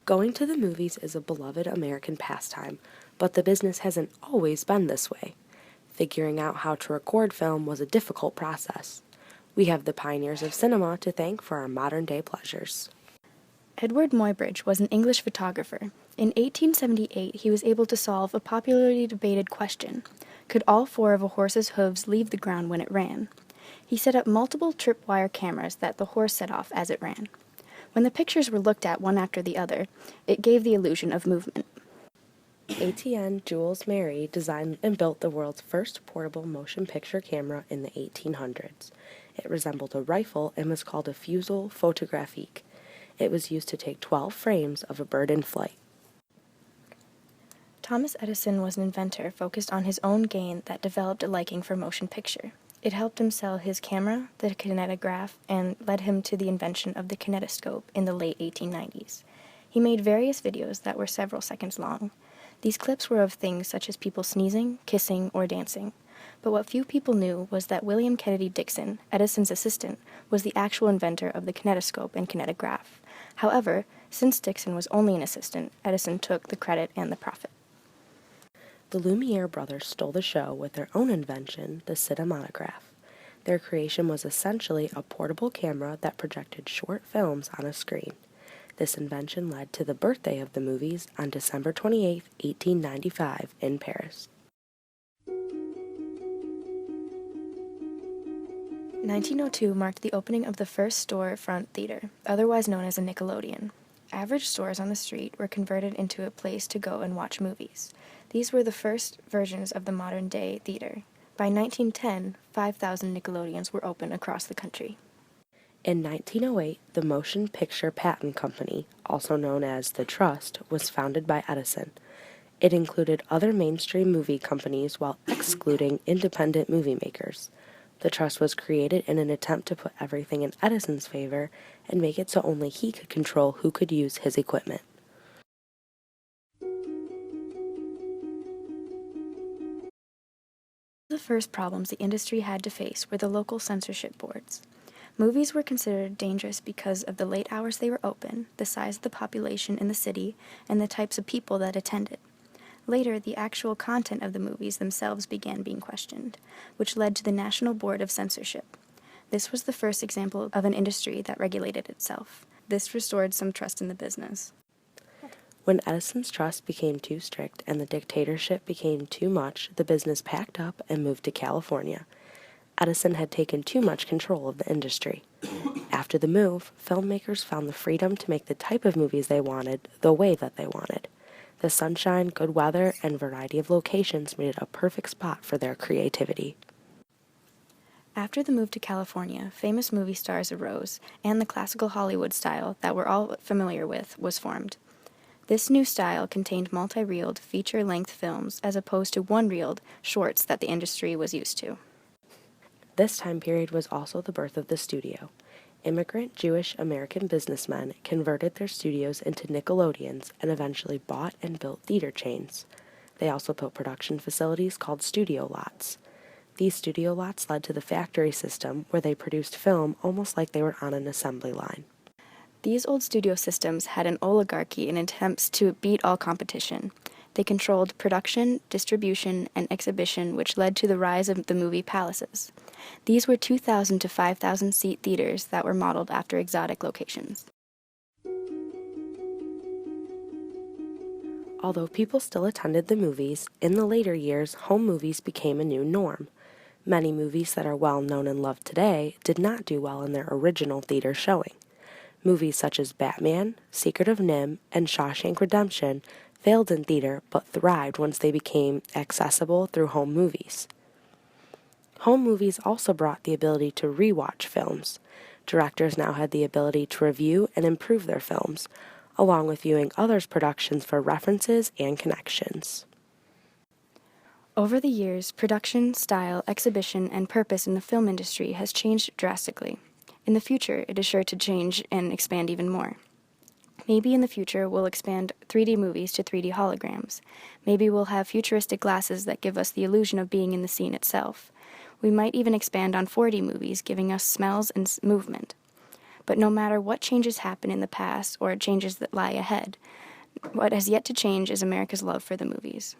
Going to the movies is a beloved American pastime, but the business hasn't always been this way. Figuring out how to record film was a difficult process. We have the pioneers of cinema to thank for our modern-day pleasures. Edward Muybridge was an English photographer. In 1878, he was able to solve a popularly debated question. Could all four of a horse's hooves leave the ground when it ran? He set up multiple tripwire cameras that the horse set off as it ran. When the pictures were looked at one after the other, it gave the illusion of movement. A.T.N. Jules Mary designed and built the world's first portable motion picture camera in the 1800s. It resembled a rifle and was called a fusil photographique. It was used to take 12 frames of a bird in flight. Thomas Edison was an inventor focused on his own gain that developed a liking for motion picture. It helped him sell his camera, the kinetograph, and led him to the invention of the kinetoscope in the late 1890s. He made various videos that were several seconds long. These clips were of things such as people sneezing, kissing, or dancing. But what few people knew was that William Kennedy Dixon, Edison's assistant, was the actual inventor of the kinetoscope and kinetograph. However, since Dixon was only an assistant, Edison took the credit and the profit. The Lumiere brothers stole the show with their own invention, the cinematograph. Their creation was essentially a portable camera that projected short films on a screen. This invention led to the birthday of the movies on December 28, 1895, in Paris. 1902 marked the opening of the first storefront theater, otherwise known as a Nickelodeon. Average stores on the street were converted into a place to go and watch movies. These were the first versions of the modern-day theater. By 1910, 5,000 Nickelodeons were open across the country. In 1908, the Motion Picture Patent Company, also known as the Trust, was founded by Edison. It included other mainstream movie companies while excluding independent movie makers. The trust was created in an attempt to put everything in Edison's favor and make it so only he could control who could use his equipment. The first problems the industry had to face were the local censorship boards. Movies were considered dangerous because of the late hours they were open, the size of the population in the city, and the types of people that attended. Later, the actual content of the movies themselves began being questioned, which led to the National Board of Censorship. This was the first example of an industry that regulated itself. This restored some trust in the business. When Edison's trust became too strict and the dictatorship became too much, the business packed up and moved to California. Edison had taken too much control of the industry. After the move, filmmakers found the freedom to make the type of movies they wanted, the way that they wanted. The sunshine, good weather, and variety of locations made it a perfect spot for their creativity. After the move to California, famous movie stars arose, and the classical Hollywood style that we're all familiar with was formed. This new style contained multi-reeled, feature-length films as opposed to one-reeled shorts that the industry was used to. This time period was also the birth of the studio. Immigrant Jewish American businessmen converted their studios into Nickelodeons and eventually bought and built theater chains. They also built production facilities called studio lots. These studio lots led to the factory system where they produced film almost like they were on an assembly line. These old studio systems had an oligarchy in attempts to beat all competition. They controlled production, distribution, and exhibition, which led to the rise of the movie palaces. These were 2,000 to 5,000 seat theaters that were modeled after exotic locations. Although people still attended the movies, in the later years, home movies became a new norm. Many movies that are well known and loved today did not do well in their original theater showing. Movies such as Batman, Secret of NIMH, and Shawshank Redemption failed in theater but thrived once they became accessible through home movies. Home movies also brought the ability to rewatch films. Directors now had the ability to review and improve their films, along with viewing others' productions for references and connections. Over the years, production, style, exhibition, and purpose in the film industry has changed drastically. In the future, it is sure to change and expand even more. Maybe in the future, we'll expand 3D movies to 3D holograms. Maybe we'll have futuristic glasses that give us the illusion of being in the scene itself. We might even expand on 4D movies, giving us smells and movement. But no matter what changes happen in the past or changes that lie ahead, what has yet to change is America's love for the movies.